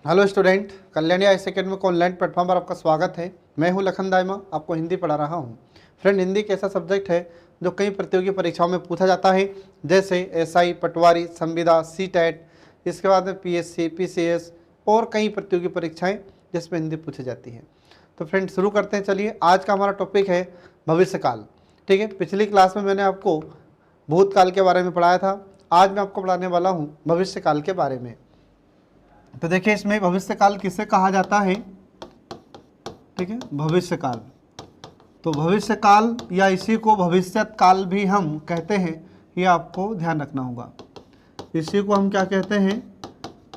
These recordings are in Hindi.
Hello student, Kalyani IAS academy को ऑनलाइन प्लेटफॉर्म पर आपका स्वागत है। मैं हूं लखन दाइमा, आपको हिंदी पढ़ा रहा हूं। फ्रेंड, हिंदी एक ऐसा सब्जेक्ट है जो कई प्रतियोगी परीक्षाओं में पूछा जाता है, जैसे एसआई, पटवारी, संविदा, सीटेट, इसके बाद में पीएससी, पीसीएस और कई प्रतियोगी परीक्षाएँ जिसमें हिंदी पूछी जाती है। तो फ्रेंड शुरू करते हैं। चलिए, आज का हमारा टॉपिक है भविष्यकाल। ठीक है, पिछली क्लास में मैंने आपको भूतकाल के बारे में पढ़ाया था। आज मैं आपको पढ़ाने वाला हूँ भविष्यकाल के बारे में। तो देखिए, इसमें भविष्यकाल किसे कहा जाता है। ठीक है, भविष्यकाल। तो भविष्यकाल या इसी को भविष्यत काल भी हम कहते हैं, ये आपको ध्यान रखना होगा। इसी को हम क्या कहते हैं,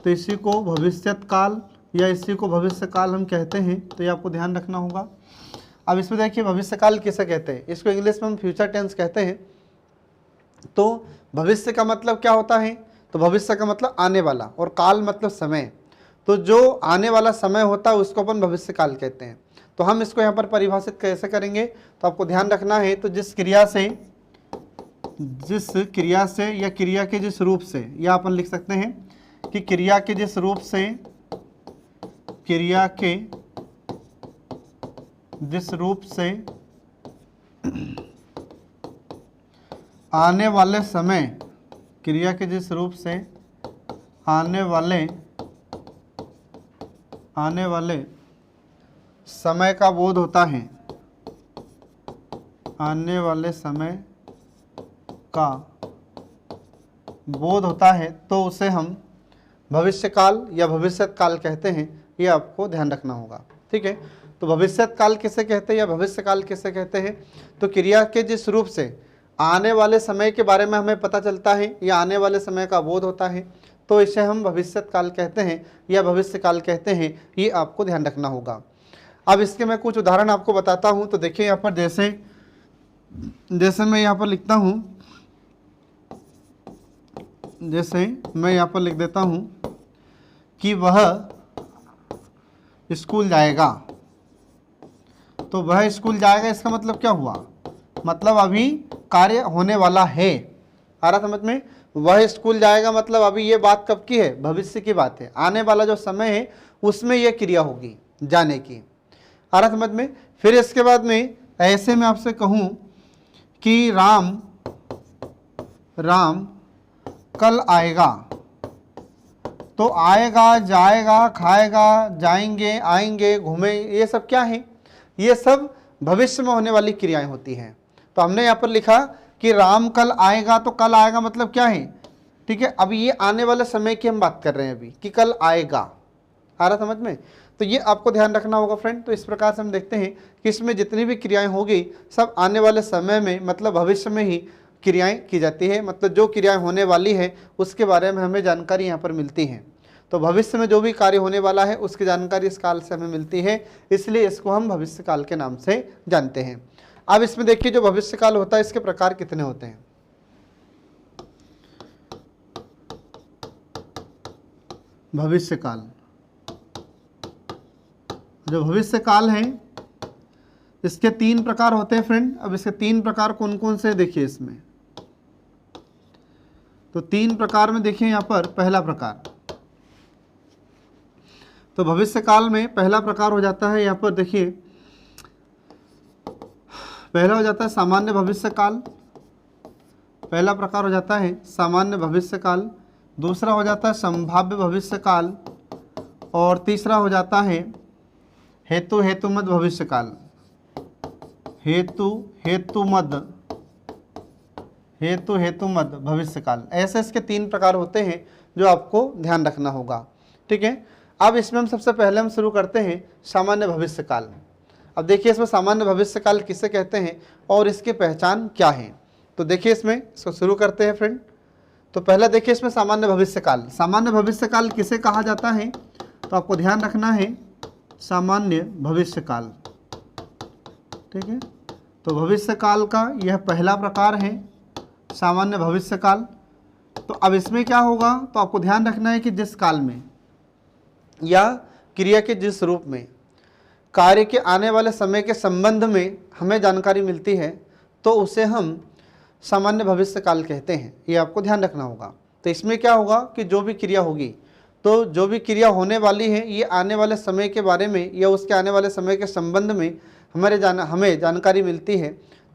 तो इसी को भविष्यत काल या इसी को भविष्यकाल हम कहते हैं, तो ये आपको ध्यान रखना होगा। अब इसमें देखिए, भविष्यकाल किसे कहते हैं। इसको इंग्लिश में हम फ्यूचर टेंस कहते हैं। तो भविष्य का मतलब क्या होता है, तो भविष्य का मतलब आने वाला, और काल मतलब समय। तो जो आने वाला समय होता है उसको अपन भविष्य काल कहते हैं। तो हम इसको यहाँ पर परिभाषित कैसे करेंगे, तो आपको ध्यान रखना है। तो जिस क्रिया से या क्रिया के जिस रूप से, या अपन लिख सकते हैं कि क्रिया के जिस रूप से, क्रिया के जिस रूप से आने वाले समय, क्रिया के जिस रूप से आने वाले समय का बोध होता है, आने वाले समय का बोध होता है, तो उसे हम भविष्यकाल या भविष्यत काल कहते हैं। ये आपको ध्यान रखना होगा। ठीक है, तो भविष्यत काल किसे कहते हैं या भविष्यकाल किसे कहते हैं, तो क्रिया के जिस रूप से आने वाले समय के बारे में हमें पता चलता है या आने वाले समय का बोध होता है, तो इसे हम भविष्यत काल कहते हैं या भविष्य काल कहते हैं। ये आपको ध्यान रखना होगा। अब इसके मैं कुछ उदाहरण आपको बताता हूँ। तो देखिए यहाँ पर जैसे मैं यहाँ पर लिखता हूँ, जैसे मैं यहाँ पर लिख देता हूँ कि वह स्कूल जाएगा। तो वह स्कूल जाएगा, इसका मतलब क्या हुआ, मतलब अभी कार्य होने वाला है। आ रहा समझ में। वह स्कूल जाएगा मतलब अभी ये बात कब की है, भविष्य की बात है। आने वाला जो समय है उसमें यह क्रिया होगी जाने की। आ रहा समझ में। फिर इसके बाद में ऐसे में आपसे कहूँ कि राम कल आएगा। तो आएगा, जाएगा, खाएगा, जाएंगे, आएंगे, घूमे, ये सब क्या है, ये सब भविष्य में होने वाली क्रियाएं होती हैं। तो हमने यहाँ पर लिखा कि राम कल आएगा। तो कल आएगा मतलब क्या है, ठीक है, अभी ये आने वाले समय की हम बात कर रहे हैं अभी, कि कल आएगा। आ रहा समझ में। तो ये आपको ध्यान रखना होगा फ्रेंड। तो इस प्रकार से हम देखते हैं कि इसमें जितनी भी क्रियाएं होगी सब आने वाले समय में, मतलब भविष्य में ही क्रियाएं की जाती है। मतलब जो क्रियाएं होने वाली है उसके बारे में हमें जानकारी यहाँ पर मिलती है। तो भविष्य में जो भी कार्य होने वाला है उसकी जानकारी इस काल से हमें मिलती है, इसलिए इसको हम भविष्य काल के नाम से जानते हैं। अब इसमें देखिए, जो भविष्य काल होता है इसके प्रकार कितने होते हैं। भविष्य काल, जो भविष्य काल है इसके 3 प्रकार होते हैं फ्रेंड। अब इसके 3 प्रकार कौन कौन से देखिए इसमें। तो 3 प्रकार में देखिए यहाँ पर पहला प्रकार, तो भविष्य काल में पहला प्रकार हो जाता है, यहाँ पर देखिए पहला हो जाता है सामान्य भविष्य काल। पहला प्रकार हो जाता है सामान्य भविष्य काल। दूसरा हो जाता है संभाव्य भविष्य काल। और तीसरा हो जाता है हेतुमद भविष्य काल। हेतुमद भविष्य काल। ऐसे इसके 3 प्रकार होते हैं जो आपको ध्यान रखना होगा। ठीक है, अब इसमें हम सबसे पहले हम शुरू करते हैं सामान्य भविष्य काल। अब देखिए, इसमें सामान्य भविष्य काल किसे कहते हैं और इसकी पहचान क्या है। तो देखिए, इसको शुरू करते हैं फ्रेंड। तो पहला देखिए, इसमें सामान्य भविष्य काल। सामान्य भविष्य काल किसे कहा जाता है, तो आपको ध्यान रखना है सामान्य भविष्य काल। ठीक है, तो भविष्य काल का यह पहला प्रकार है सामान्य भविष्य काल। तो अब इसमें क्या होगा, तो आपको ध्यान रखना है कि जिस काल में या क्रिया के जिस रूप में कार्य के आने वाले समय के संबंध में हमें जानकारी मिलती है, तो उसे हम सामान्य भविष्य काल कहते हैं। ये आपको ध्यान रखना होगा। तो इसमें क्या होगा कि जो भी क्रिया होगी तो जो भी क्रिया होने वाली है ये आने वाले समय के बारे में या उसके आने वाले समय के संबंध में हमें जानकारी मिलती है,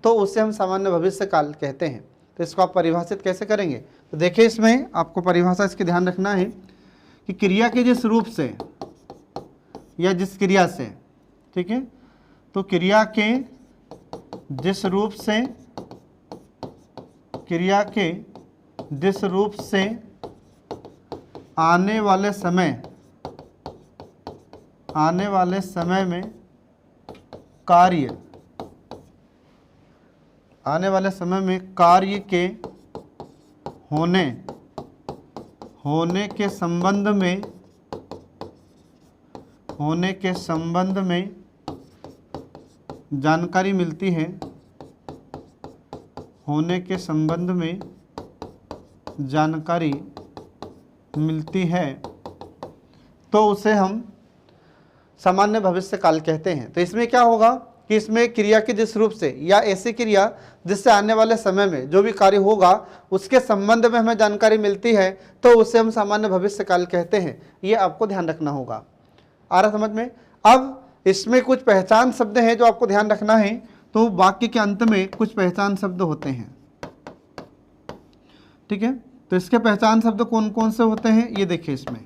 तो उसे हम सामान्य भविष्य काल कहते हैं। तो इसको आप परिभाषित कैसे करेंगे? तो देखिए, इसमें आपको परिभाषा इसकी ध्यान रखना है कि क्रिया के जिस रूप से या जिस क्रिया से, ठीक है, तो क्रिया के जिस रूप से, क्रिया के जिस रूप से आने वाले समय में कार्य, आने वाले समय में कार्य के होने के संबंध में जानकारी मिलती है, होने के संबंध में जानकारी मिलती है, तो उसे हम सामान्य भविष्य काल कहते हैं। तो इसमें क्या होगा कि इसमें क्रिया के जिस रूप से या ऐसी क्रिया जिससे आने वाले समय में जो भी कार्य होगा उसके संबंध में हमें जानकारी मिलती है, तो उसे हम सामान्य भविष्य काल कहते हैं। ये आपको ध्यान रखना होगा। आ रहा समझ में? अब इसमें कुछ पहचान शब्द हैं जो आपको ध्यान रखना है। तो वाक्य के अंत में कुछ पहचान शब्द होते हैं, ठीक है। तो इसके पहचान शब्द कौन कौन से होते हैं ये देखिए इसमें।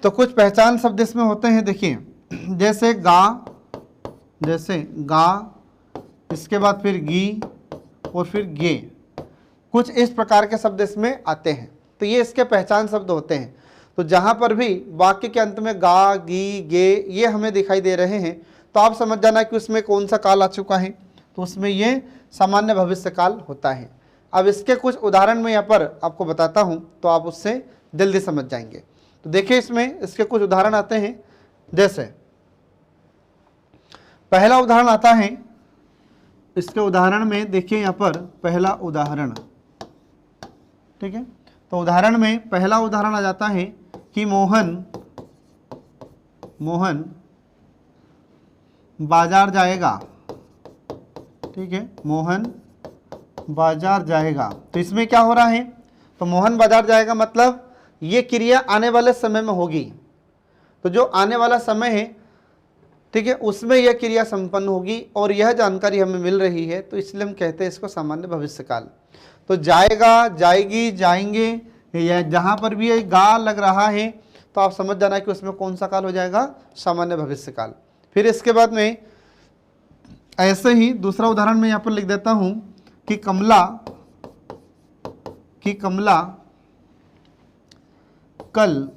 तो कुछ पहचान शब्द इसमें होते हैं, देखिए, जैसे गा, इसके बाद फिर गी और फिर गे, कुछ इस प्रकार के शब्द इसमें आते हैं। तो ये इसके पहचान शब्द होते हैं। तो जहां पर भी वाक्य के अंत में गा, गी, गे ये हमें दिखाई दे रहे हैं, तो आप समझ जाना कि उसमें कौन सा काल आ चुका है। तो उसमें ये सामान्य भविष्य काल होता है। अब इसके कुछ उदाहरण मैं यहाँ पर आपको बताता हूँ, तो आप उससे जल्दी समझ जाएंगे। तो देखिए, इसमें इसके कुछ उदाहरण आते हैं। जैसे पहला उदाहरण आता है, इसके उदाहरण में देखिए यहाँ पर पहला उदाहरण, ठीक है। तो उदाहरण में पहला उदाहरण आ जाता है कि मोहन बाजार जाएगा, ठीक है, मोहन बाजार जाएगा। तो इसमें क्या हो रहा है? तो मोहन बाजार जाएगा मतलब ये क्रिया आने वाले समय में होगी। तो जो आने वाला समय है, ठीक है, उसमें यह क्रिया संपन्न होगी और यह जानकारी हमें मिल रही है, तो इसलिए हम कहते हैं इसको सामान्य भविष्य काल। तो जाएगा, जाएगी, जाएंगे, या जहां पर भी ये गा लग रहा है तो आप समझ जाना कि उसमें कौन सा काल हो जाएगा? सामान्य भविष्य काल। फिर इसके बाद में ऐसे ही दूसरा उदाहरण मैं यहाँ पर लिख देता हूं कि कमला कल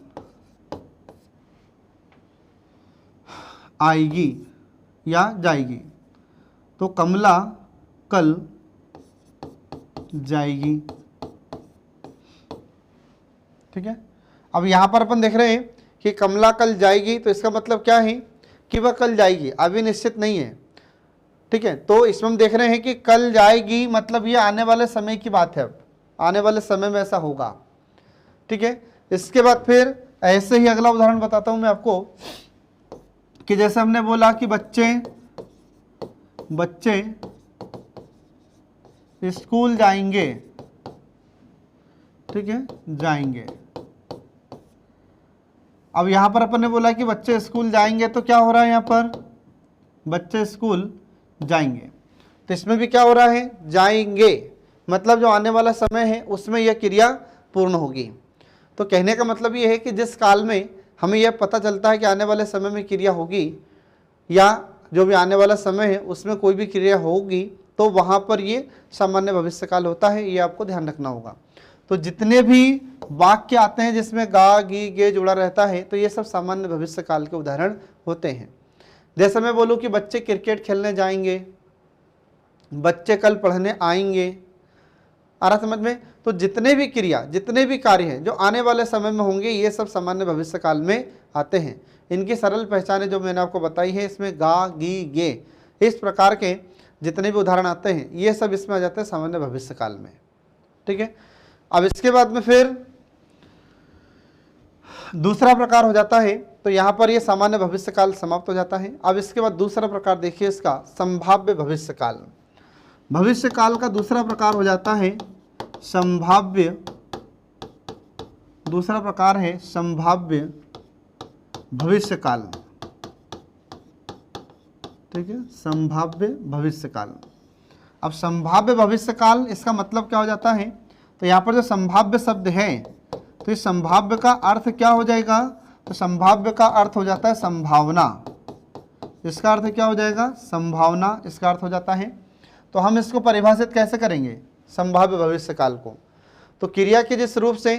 आएगी या जाएगी। तो कमला कल जाएगी, ठीक है। अब यहां पर अपन देख रहे हैं कि कमला कल जाएगी, तो इसका मतलब क्या है कि वह कल जाएगी, अभी निश्चित नहीं है, ठीक है। तो इसमें हम देख रहे हैं कि कल जाएगी मतलब ये आने वाले समय की बात है, अब आने वाले समय में ऐसा होगा, ठीक है। इसके बाद फिर ऐसे ही अगला उदाहरण बताता हूं मैं आपको कि जैसे हमने बोला कि बच्चे स्कूल जाएंगे, ठीक है, जाएंगे। अब यहां पर अपन ने बोला कि बच्चे स्कूल जाएंगे, तो क्या हो रहा है यहाँ पर? बच्चे स्कूल जाएंगे। तो इसमें भी क्या हो रहा है? जाएंगे मतलब जो आने वाला समय है उसमें यह क्रिया पूर्ण होगी। तो कहने का मतलब ये है कि जिस काल में हमें यह पता चलता है कि आने वाले समय में क्रिया होगी या जो भी आने वाला समय है उसमें कोई भी क्रिया होगी, तो वहाँ पर ये सामान्य भविष्य काल होता है। ये आपको ध्यान रखना होगा। तो जितने भी वाक्य आते हैं जिसमें गा, गी, गे जुड़ा रहता है, तो ये सब सामान्य भविष्य काल के उदाहरण होते हैं। जैसे मैं बोलूँ कि बच्चे क्रिकेट खेलने जाएंगे, बच्चे कल पढ़ने आएंगे, आ रहा समझ में? तो जितने भी क्रिया, जितने भी कार्य हैं जो आने वाले समय में होंगे, ये सब सामान्य भविष्य काल में आते हैं। इनकी सरल पहचानें जो मैंने आपको बताई है, इसमें गा, गी, गे, इस प्रकार के जितने भी उदाहरण आते हैं ये सब इसमें आ जाते हैं सामान्य भविष्य काल में, ठीक है। अब इसके बाद में फिर दूसरा प्रकार हो जाता है, तो यहाँ पर ये सामान्य भविष्य काल समाप्त हो जाता है। अब इसके बाद दूसरा प्रकार देखिए इसका, संभाव्य भविष्य काल। भविष्य काल का दूसरा प्रकार हो जाता है संभाव्य दूसरा प्रकार है संभाव्य भविष्यकाल। ठीक है, संभाव्य भविष्यकाल। अब संभाव्य भविष्यकाल इसका मतलब क्या हो जाता है, तो यहाँ पर जो संभाव्य शब्द है तो इस संभाव्य का अर्थ क्या हो जाएगा, तो संभाव्य का अर्थ हो जाता है संभावना। इसका अर्थ क्या हो जाएगा, संभावना इसका अर्थ हो जाता है। तो हम इसको परिभाषित कैसे करेंगे संभाव्य भविष्यकाल को, तो क्रिया के जिस रूप से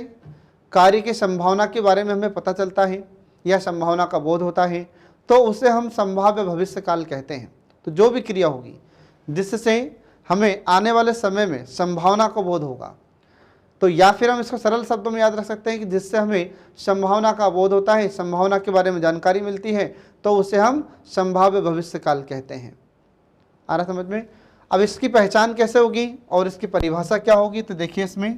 कार्य की संभावना के बारे में हमें पता चलता है या संभावना का बोध होता है तो उसे हम संभाव्य भविष्यकाल कहते हैं। तो जो भी क्रिया होगी जिससे हमें आने वाले समय में संभावना का बोध होगा, तो या फिर हम इसको सरल शब्दों में याद रख सकते हैं कि जिससे हमें संभावना का बोध होता है, संभावना के बारे में जानकारी मिलती है, तो उसे हम संभाव्य भविष्यकाल कहते हैं। आ रहा समझ में। अब इसकी पहचान कैसे होगी और इसकी परिभाषा क्या होगी, तो देखिए इसमें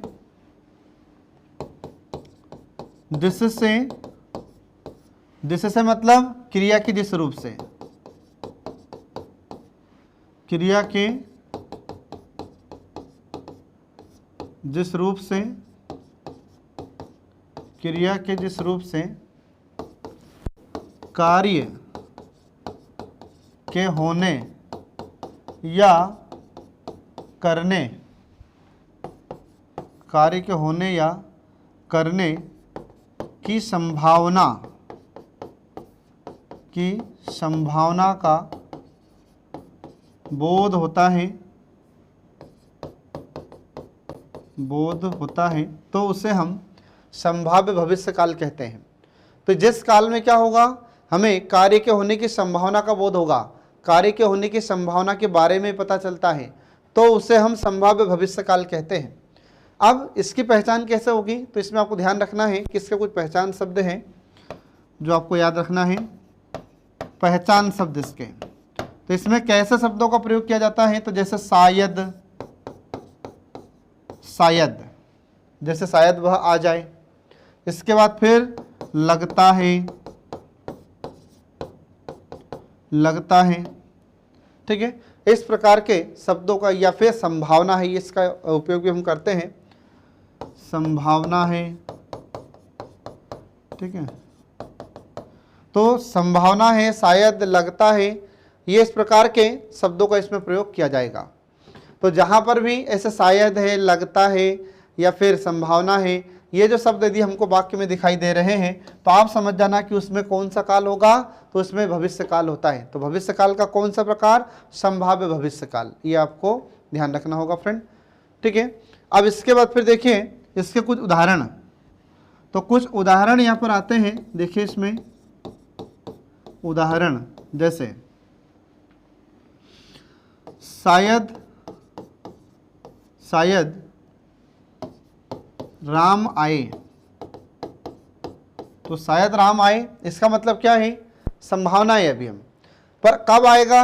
जिससे मतलब क्रिया के जिस रूप से, क्रिया के जिस रूप से, क्रिया के जिस रूप से कार्य के होने या करने, कार्य के होने या करने की संभावना का बोध होता है, तो उसे हम संभाव्य भविष्यकाल कहते हैं। तो जिस काल में क्या होगा, हमें कार्य के होने की संभावना का बोध होगा, कार्य के होने की संभावना के बारे में पता चलता है, तो उसे हम संभाव्य भविष्यकाल कहते हैं। अब इसकी पहचान कैसे होगी, तो इसमें आपको ध्यान रखना है कि इसके कुछ पहचान शब्द हैं जो आपको याद रखना है। पहचान शब्द इसके, तो इसमें कैसे शब्दों का प्रयोग किया जाता है, तो जैसे शायद, जैसे शायद वह आ जाए। इसके बाद फिर लगता है, ठीक है। इस प्रकार के शब्दों का, या फिर संभावना है, इसका उपयोग भी हम करते हैं। संभावना है, ठीक है। तो संभावना है, शायद, लगता है, ये इस प्रकार के शब्दों का इसमें प्रयोग किया जाएगा। तो जहाँ पर भी ऐसे शायद है, लगता है या फिर संभावना है, ये जो शब्द यदि हमको वाक्य में दिखाई दे रहे हैं तो आप समझ जाना कि उसमें कौन सा काल होगा, तो उसमें भविष्यकाल होता है। तो भविष्यकाल का कौन सा प्रकार, संभाव्य भविष्यकाल, ये आपको ध्यान रखना होगा फ्रेंड, ठीक है। अब इसके बाद फिर देखिए इसके कुछ उदाहरण, तो कुछ उदाहरण यहाँ पर आते हैं। देखिए इसमें उदाहरण जैसे शायद राम आए, तो शायद राम आए, इसका मतलब क्या है, संभावना है अभी हम, पर कब आएगा,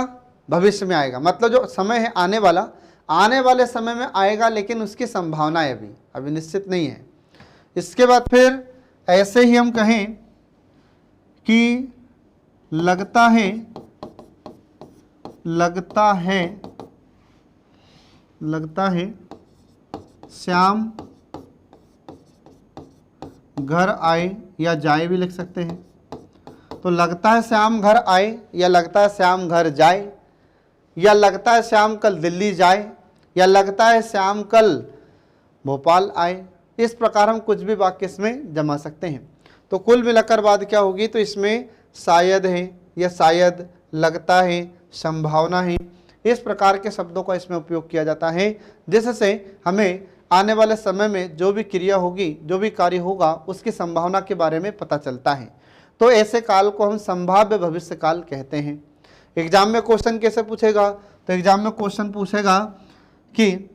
भविष्य में आएगा, मतलब जो समय है आने वाले समय में आएगा, लेकिन उसकी संभावना है अभी निश्चित नहीं है। इसके बाद फिर ऐसे ही हम कहें कि लगता है श्याम घर आए या जाए भी लिख सकते हैं। तो लगता है श्याम घर आए, या लगता है श्याम घर जाए, या लगता है श्याम कल दिल्ली जाए, या लगता है श्याम कल भोपाल आए। इस प्रकार हम कुछ भी वाक्य इसमें जमा सकते हैं। तो कुल मिलाकर बात क्या होगी, तो इसमें शायद है, या शायद, लगता है, संभावना है, इस प्रकार के शब्दों का इसमें उपयोग किया जाता है, जिससे हमें आने वाले समय में जो भी क्रिया होगी, जो भी कार्य होगा, उसकी संभावना के बारे में पता चलता है। तो ऐसे काल को हम संभाव्य भविष्य काल कहते हैं। एग्जाम में क्वेश्चन कैसे पूछेगा, तो एग्जाम में क्वेश्चन पूछेगा कि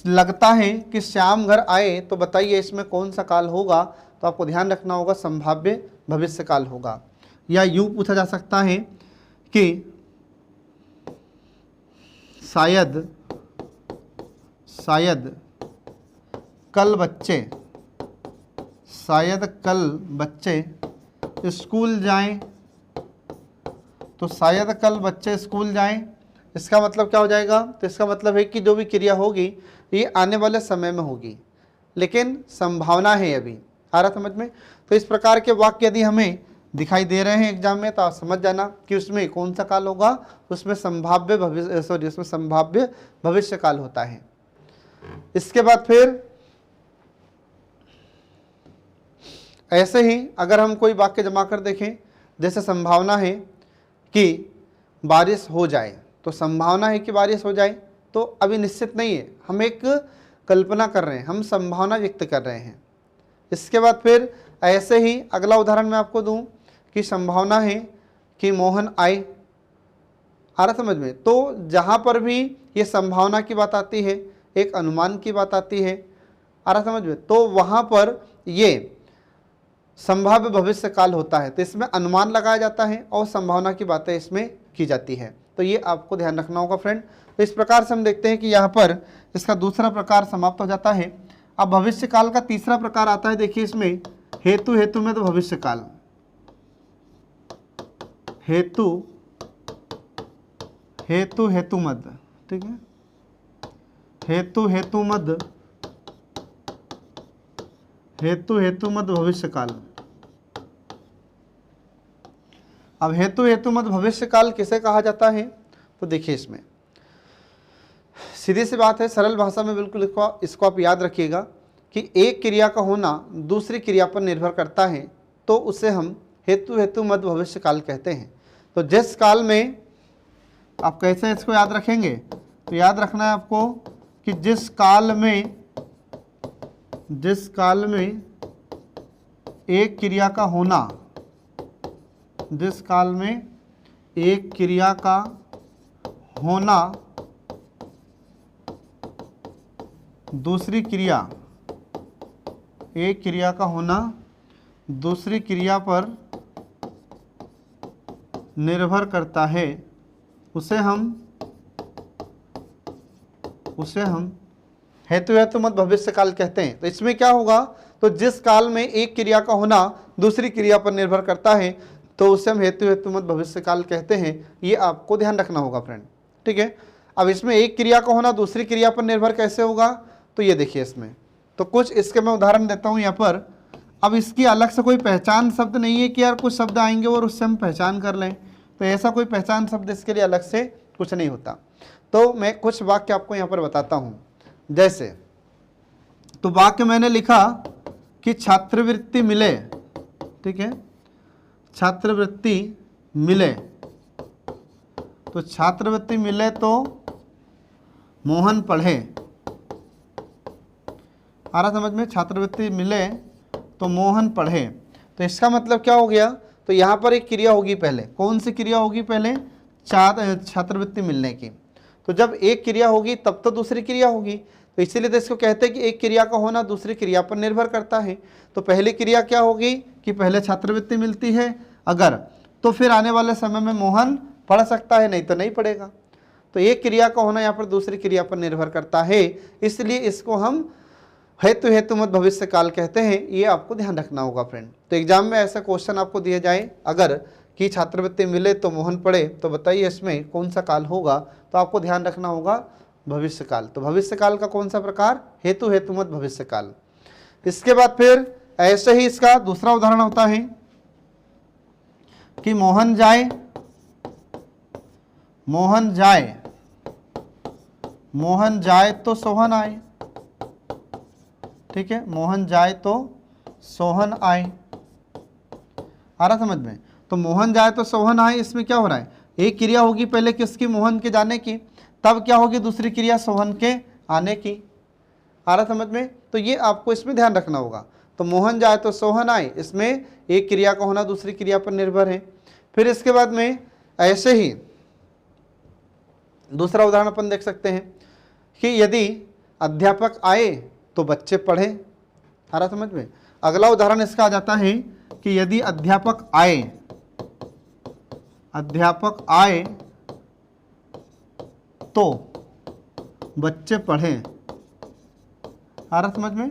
लगता है कि श्याम घर आए, तो बताइए इसमें कौन सा काल होगा, तो आपको ध्यान रखना होगा संभाव्य भविष्य काल होगा। या यूँ पूछा जा सकता है कि शायद कल बच्चे स्कूल जाएं, तो शायद कल बच्चे स्कूल जाएं, इसका मतलब क्या हो जाएगा, तो इसका मतलब है कि जो भी क्रिया होगी ये आने वाले समय में होगी, लेकिन संभावना है अभी। आ रहा समझ में? तो इस प्रकार के वाक्य यदि हमें दिखाई दे रहे हैं एग्जाम में तो आप समझ जाना कि उसमें कौन सा काल होगा, उसमें संभाव्य भविष्य काल होता है। इसके बाद फिर ऐसे ही अगर हम कोई वाक्य जमा कर देखें, जैसे संभावना है कि बारिश हो जाए, तो संभावना है कि बारिश हो जाए तो अभी निश्चित नहीं है, हम एक कल्पना कर रहे हैं, हम संभावना व्यक्त कर रहे हैं। इसके बाद फिर ऐसे ही अगला उदाहरण मैं आपको दूं कि संभावना है कि मोहन आए। आ रहा समझ में? तो जहाँ पर भी ये संभावना की बात आती है, एक अनुमान की बात आती है, आ रहा समझ में, तो वहाँ पर ये संभाव्य भविष्य काल होता है। तो इसमें अनुमान लगाया जाता है और संभावना की बातें इसमें की जाती है। तो ये आपको ध्यान रखना होगा फ्रेंड। तो इस प्रकार से हम देखते हैं कि यहाँ पर इसका दूसरा प्रकार समाप्त हो जाता है। अब भविष्य काल का तीसरा प्रकार आता है, देखिए इसमें हेतु हेतु में तो भविष्य काल, हेतु हेतु हेतु मद, ठीक है, हेतु हेतु मद, हेतु हेतु मद भविष्य काल। अब हेतु हेतु मद भविष्य काल किसे कहा जाता है? तो देखिए इसमें सीधी सी बात है, सरल भाषा में बिल्कुल इसको आप याद रखिएगा कि एक क्रिया का होना दूसरी क्रिया पर निर्भर करता है, तो उसे हम हेतु हेतु मद भविष्य काल कहते हैं। तो जिस काल में आप कैसे इसको याद रखेंगे? तो याद रखना है आपको कि जिस काल में एक क्रिया का होना, जिस काल में एक क्रिया का होना दूसरी क्रिया, एक क्रिया का होना दूसरी क्रिया पर निर्भर करता है, उसे हम हेतु हेतु मद भविष्य काल कहते हैं। तो इसमें क्या होगा? तो जिस काल में एक क्रिया का होना दूसरी क्रिया पर निर्भर करता है तो उसे हम हेतु हेतु मद भविष्य काल कहते हैं। ये आपको ध्यान रखना होगा फ्रेंड, ठीक है। अब इसमें एक क्रिया का होना दूसरी क्रिया पर निर्भर कैसे होगा? तो ये देखिए इसमें, तो कुछ इसके मैं उदाहरण देता हूँ यहाँ पर। अब इसकी अलग से कोई पहचान शब्द नहीं है कि यार कुछ शब्द आएंगे और उससे हम पहचान कर लें, तो ऐसा कोई पहचान शब्द इसके लिए अलग से कुछ नहीं होता। तो मैं कुछ वाक्य आपको यहाँ पर बताता हूँ। जैसे तो वाक्य मैंने लिखा कि छात्रवृत्ति मिले, ठीक है, छात्रवृत्ति मिले, तो छात्रवृत्ति मिले तो मोहन पढ़े। आ रहा समझ में? छात्रवृत्ति मिले तो मोहन पढ़े। तो इसका मतलब क्या हो गया? तो यहाँ पर एक क्रिया होगी पहले, कौन सी क्रिया होगी पहले? छात्रवृत्ति मिलने की। तो जब एक क्रिया होगी तब तो दूसरी क्रिया होगी, तो इसीलिए तो इसको कहते हैं कि एक क्रिया का होना दूसरी क्रिया पर निर्भर करता है। तो पहली क्रिया क्या होगी कि पहले छात्रवृत्ति मिलती है अगर, तो फिर आने वाले समय में मोहन पढ़ सकता है, नहीं तो नहीं पढ़ेगा। तो एक क्रिया का होना यहाँ पर दूसरी क्रिया पर निर्भर करता है, इसलिए इसको हम हेतु हेतु मद भविष्य काल कहते हैं। ये आपको ध्यान रखना होगा फ्रेंड। तो एग्जाम में ऐसा क्वेश्चन आपको दिए जाए अगर कि छात्रवृत्ति मिले तो मोहन पढ़े, तो बताइए इसमें कौन सा काल होगा? तो आपको ध्यान रखना होगा भविष्य काल। तो भविष्य काल का कौन सा प्रकार? हेतु हेतु मद भविष्य काल। इसके बाद फिर ऐसे ही इसका दूसरा उदाहरण होता है कि मोहन जाए, मोहन जाए, मोहन जाए तो सोहन आए, ठीक है, मोहन जाए तो सोहन आए। आ रहा समझ में? तो मोहन जाए तो सोहन आए, इसमें क्या हो रहा है? एक क्रिया होगी पहले किसकी? मोहन के जाने की, तब क्या होगी? दूसरी क्रिया सोहन के आने की। आ रहा समझ में? तो ये आपको इसमें ध्यान रखना होगा। तो मोहन जाए तो सोहन आए, इसमें एक क्रिया का होना दूसरी क्रिया पर निर्भर है। फिर इसके बाद में ऐसे ही दूसरा उदाहरण अपन देख सकते हैं कि यदि अध्यापक आए तो बच्चे पढ़े। आ रहा समझ में? अगला उदाहरण इसका आ जाता है कि यदि अध्यापक आए, अध्यापक आए तो बच्चे पढ़ें। आ रहा समझ में?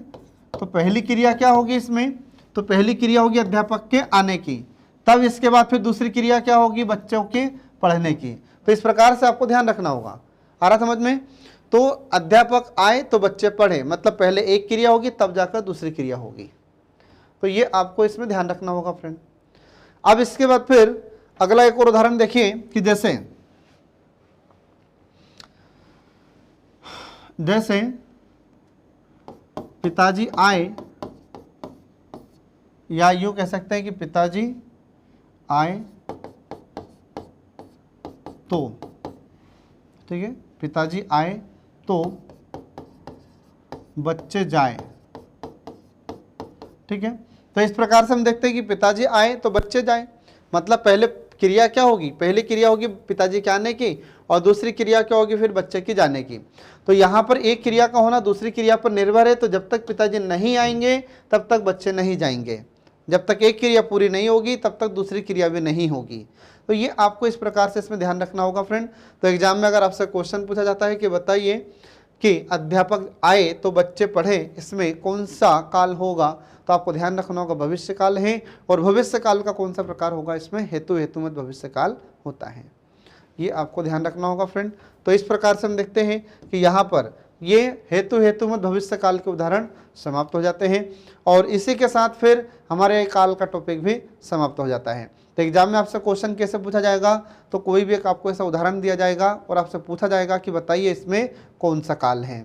तो पहली क्रिया क्या होगी इसमें? तो पहली क्रिया होगी अध्यापक के आने की, तब इसके बाद फिर दूसरी क्रिया क्या होगी? बच्चों के पढ़ने की। तो इस प्रकार से आपको ध्यान रखना होगा। आ रहा समझ में? तो अध्यापक आए तो बच्चे पढ़े, मतलब पहले एक क्रिया होगी तब जाकर दूसरी क्रिया होगी। तो ये आपको इसमें ध्यान रखना होगा फ्रेंड। अब इसके बाद फिर अगला एक और उदाहरण देखिए कि जैसे पिताजी आए, या यूं कह सकते हैं कि पिताजी आए तो, ठीक है, पिताजी आए तो बच्चे जाए, ठीक है। तो इस प्रकार से हम देखते हैं कि पिताजी आए तो बच्चे जाए, मतलब पहले क्रिया क्या होगी, पहली क्रिया होगी पिताजी के आने की और दूसरी क्रिया क्या होगी फिर बच्चे की जाने की। तो यहाँ पर एक क्रिया का होना दूसरी क्रिया पर निर्भर है, तो जब तक पिताजी नहीं आएंगे तब तक बच्चे नहीं जाएंगे, जब तक एक क्रिया पूरी नहीं होगी तब तक दूसरी क्रिया भी नहीं होगी। तो ये आपको इस प्रकार से इसमें ध्यान रखना होगा फ्रेंड। तो एग्जाम में अगर आपसे क्वेश्चन पूछा जाता है कि बताइए कि अध्यापक आए तो बच्चे पढ़े, इसमें कौन सा काल होगा, तो आपको ध्यान रखना होगा भविष्य काल है। और भविष्य काल का कौन सा प्रकार होगा, इसमें हेतु हेतुमत भविष्य काल होता है, ये आपको ध्यान रखना होगा फ्रेंड। तो इस प्रकार से हम देखते हैं कि यहाँ पर ये हेतु हेतुमत भविष्य काल के उदाहरण समाप्त हो जाते हैं और इसी के साथ फिर हमारे काल का टॉपिक भी समाप्त हो जाता है। तो एग्जाम में आपसे क्वेश्चन कैसे पूछा जाएगा, तो कोई भी एक आपको ऐसा उदाहरण दिया जाएगा और आपसे पूछा जाएगा कि बताइए इसमें कौन सा काल है,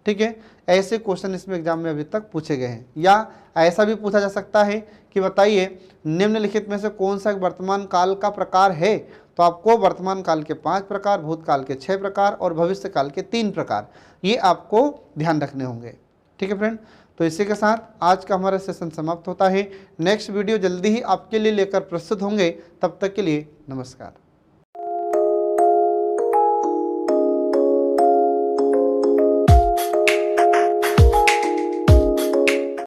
ठीक है। ऐसे क्वेश्चन इसमें एग्जाम में अभी तक पूछे गए हैं। या ऐसा भी पूछा जा सकता है कि बताइए निम्नलिखित में से कौन सा वर्तमान काल का प्रकार है, तो आपको वर्तमान काल के 5 प्रकार, भूतकाल के 6 प्रकार और भविष्य काल के 3 प्रकार, ये आपको ध्यान रखने होंगे, ठीक है फ्रेंड। तो इसी के साथ आज का हमारा सेशन समाप्त होता है। नेक्स्ट वीडियो जल्दी ही आपके लिए लेकर प्रस्तुत होंगे, तब तक के लिए नमस्कार।